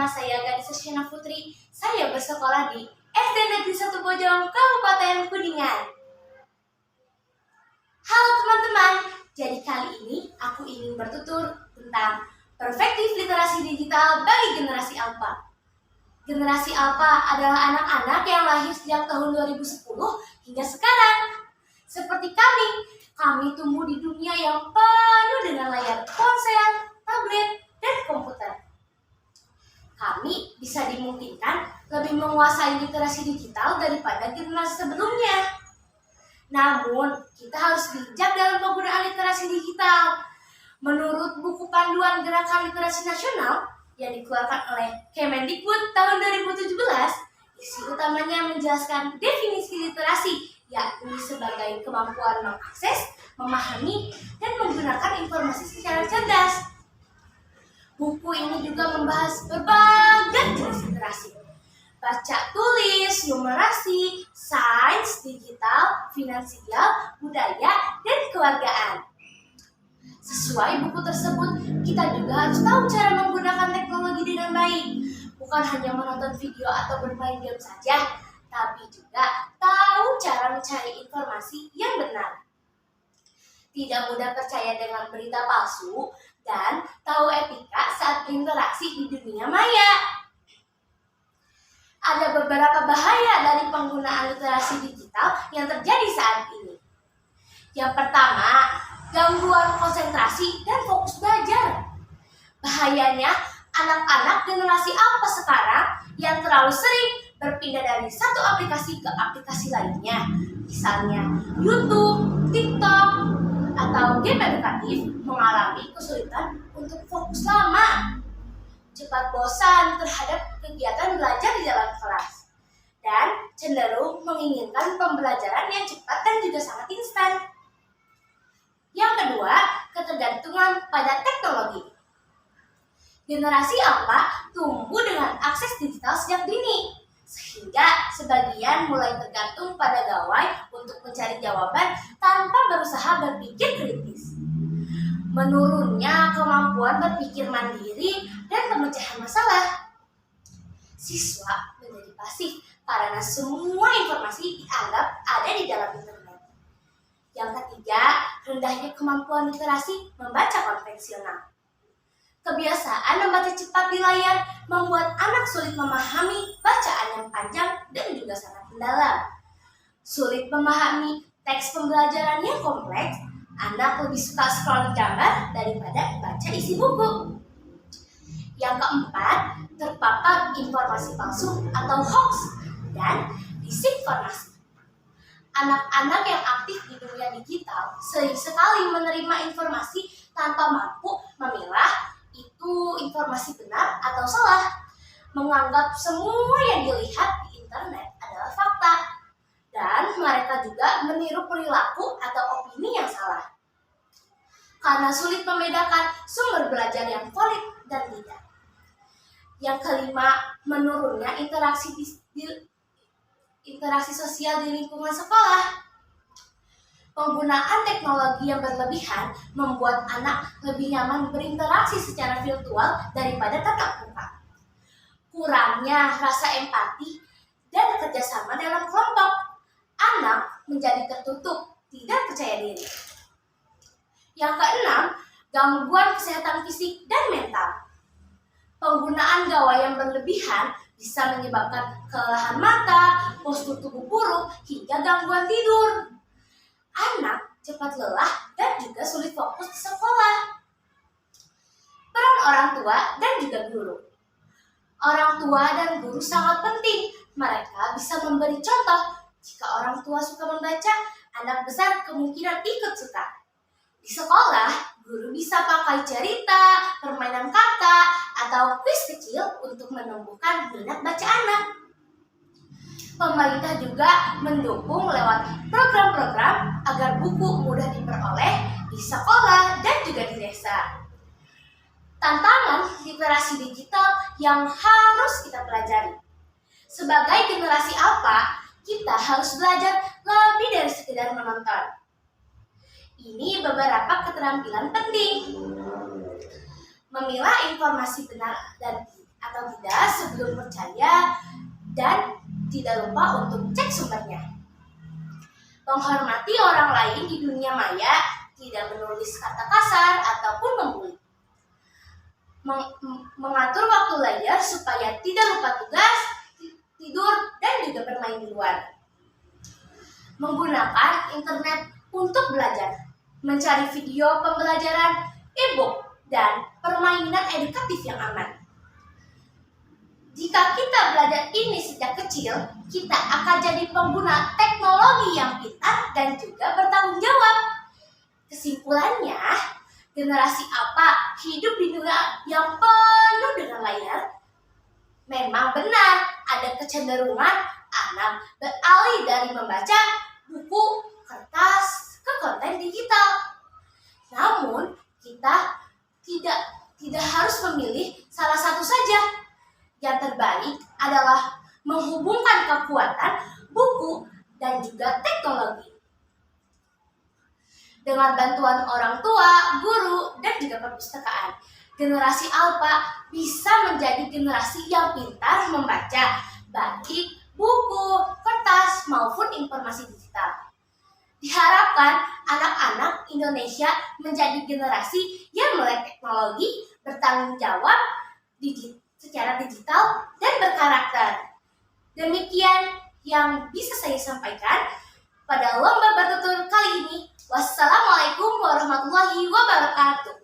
Nama saya Gadis Syena Putri. Saya bersekolah di SD Negeri 1 Bojong, Kabupaten Kuningan. Halo teman-teman, jadi kali ini aku ingin bertutur tentang perspektif literasi digital bagi generasi Alpha. Generasi Alpha adalah anak-anak yang lahir sejak tahun 2010 hingga sekarang. Seperti kami tumbuh di dunia yang penuh dengan layar ponsel, tablet, dan komputer. Kami bisa dimungkinkan lebih menguasai literasi digital daripada generasi sebelumnya. Namun, kita harus bijak dalam penggunaan literasi digital. Menurut buku panduan Gerakan Literasi Nasional yang dikeluarkan oleh Kemendikbud tahun 2017, isi utamanya menjelaskan definisi literasi, yakni sebagai kemampuan mengakses, memahami, dan menggunakan informasi secara cerdas. Buku ini juga membahas berbagai jenis literasi. Baca tulis, numerasi, sains, digital, finansial, budaya, dan kewargaan. Sesuai buku tersebut, kita juga harus tahu cara menggunakan teknologi dengan baik. Bukan hanya menonton video atau bermain game saja, tapi juga tahu cara mencari informasi yang benar. Tidak mudah percaya dengan berita palsu, dan tahu etika saat berinteraksi di dunia maya. Ada beberapa bahaya dari penggunaan literasi digital yang terjadi saat ini. Yang pertama, gangguan konsentrasi dan fokus belajar. Bahayanya, anak-anak generasi Alpha sekarang yang terlalu sering berpindah dari satu aplikasi ke aplikasi lainnya, misalnya YouTube, TikTok, atau game edukatif, mengalami kesulitan untuk fokus lama, cepat bosan terhadap kegiatan belajar di dalam kelas, dan cenderung menginginkan pembelajaran yang cepat dan juga sangat instan. Yang kedua, ketergantungan pada teknologi. Generasi Alpha tumbuh dengan akses digital sejak dini, sehingga sebagian mulai tergantung pada gawai untuk mencari jawaban tanpa berusaha berpikir kritis. Menurunnya kemampuan berpikir mandiri dan pemecahan masalah. Siswa menjadi pasif karena semua informasi dianggap ada di dalam internet. Yang ketiga, rendahnya kemampuan literasi membaca konvensional. Kebiasaan membaca cepat di layar membuat anak sulit memahami bacaan yang panjang dan juga sangat mendalam. Sulit memahami teks pembelajaran yang kompleks, anak lebih suka scrolling gambar daripada baca isi buku. Yang keempat, terpapar informasi palsu atau hoax dan disinformasi. Anak-anak yang aktif di dunia digital sering sekali menerima informasi tanpa mampu memilah itu informasi benar atau salah, menganggap semua yang dilihat di internet adalah fakta, dan mereka juga meniru perilaku atau opini yang salah. Karena sulit membedakan sumber belajar yang valid dan tidak. Yang kelima, menurunnya interaksi sosial di lingkungan sekolah. Penggunaan teknologi yang berlebihan membuat anak lebih nyaman berinteraksi secara virtual daripada tatap muka. Kurangnya rasa empati dan kerjasama dalam kelompok. Anak menjadi tertutup, tidak percaya diri. Yang keenam, gangguan kesehatan fisik dan mental. Penggunaan gawai yang berlebihan bisa menyebabkan kelelahan mata, postur tubuh buruk, hingga gangguan tidur. Anak cepat lelah dan juga sulit fokus di sekolah. Peran orang tua dan juga guru. Orang tua dan guru sangat penting. Mereka bisa memberi contoh. Jika orang tua suka membaca, anak besar kemungkinan ikut suka. Di sekolah, guru bisa pakai cerita, permainan kata, atau kuis kecil untuk menumbuhkan minat baca anak. Pemerintah juga mendukung lewat program-program agar buku mudah diperoleh di sekolah dan juga di desa. Tantangan literasi digital yang harus kita pelajari. Sebagai generasi Alpha, kita harus belajar lebih dari sekedar menonton. Ini beberapa keterampilan penting. Memilah informasi benar dan atau tidak sebelum percaya, dan tidak lupa untuk cek sumbernya. Menghormati orang lain di dunia maya, tidak menulis kata kasar ataupun membuli. Mengatur waktu layar supaya tidak lupa tugas, tidur, dan juga bermain di luar. Menggunakan internet untuk belajar, mencari video pembelajaran, e-book, dan permainan edukatif yang aman. Jika kita belajar ini sejak kecil, kita akan jadi pengguna teknologi yang pintar dan juga bertanggung jawab. Kesimpulannya, generasi apa hidup di dunia yang penuh dengan layar? Memang benar ada kecenderungan anak beralih dari membaca buku kertas ke konten digital. Namun, kita tidak harus memilih salah satu saja. Yang terbaik adalah menghubungkan kekuatan buku dan juga teknologi. Dengan bantuan orang tua, guru, dan juga perpustakaan, generasi alfa bisa menjadi generasi yang pintar membaca, baik buku, kertas, maupun informasi digital. Diharapkan anak-anak Indonesia menjadi generasi yang melek teknologi, bertanggung jawab secara digital, dan berkarakter. Demikian yang bisa saya sampaikan pada lomba bertutur kali ini. Wassalamualaikum warahmatullahi wabarakatuh.